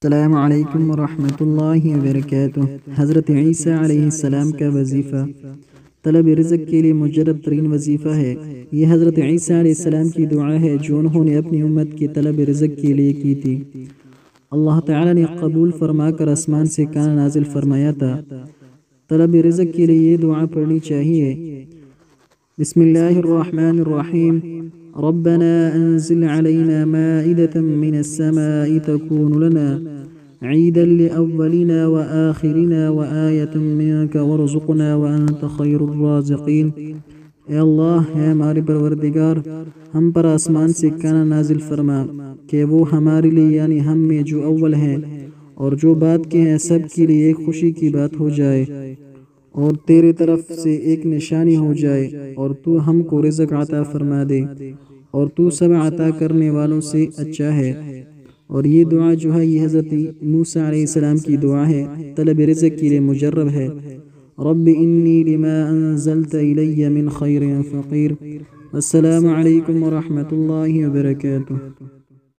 السلام علیکم ورحمۃ اللہ وبرکاتہ۔ حضرت عیسیٰ علیہ السلام کا وظیفہ طلب رزق کے لیے مجرد ترین وظیفہ ہے۔ یہ حضرت عیسیٰ علیہ السلام کی دعا ہے جو انہوں نے اپنی امت کی طلب رزق کے لیے کی تھی۔ اللہ تعالیٰ نے قبول فرما کر آسمان سے کان نازل فرمایا تھا۔ طلب رزق کے لیے یہ دعا پڑھنی چاہیے۔ بسم اللہ الرحمن الرحیم۔ ربنا انزل علينا مائدة من السماء تكون لنا عيدا لأولنا وآخرنا وآية منك وارزقنا وأنت خير الرازقين۔ اے اللہ، اے ہمارے پروردگار، ہم پر آسمان سے کانا نازل فرما کہ وہ ہمارے لیے یعنی ہم میں جو اول ہیں اور جو بعد کے ہیں سب کے لیے ایک خوشی کی بات ہو جائے اور تیرے طرف سے ایک نشانی ہو جائے، اور تو ہم کو رزق عطا فرما دے، اور تو سب عطا کرنے والوں سے اچھا ہے۔ اور یہ دعا جو ہے یہ حضرت موسیٰ علیہ السلام کی دعا ہے، طلب رزق کے لیے مجرب ہے۔ رب انی لما انزلت الی من خیر فقیر۔ السلام علیکم ورحمۃ اللہ وبرکاتہ۔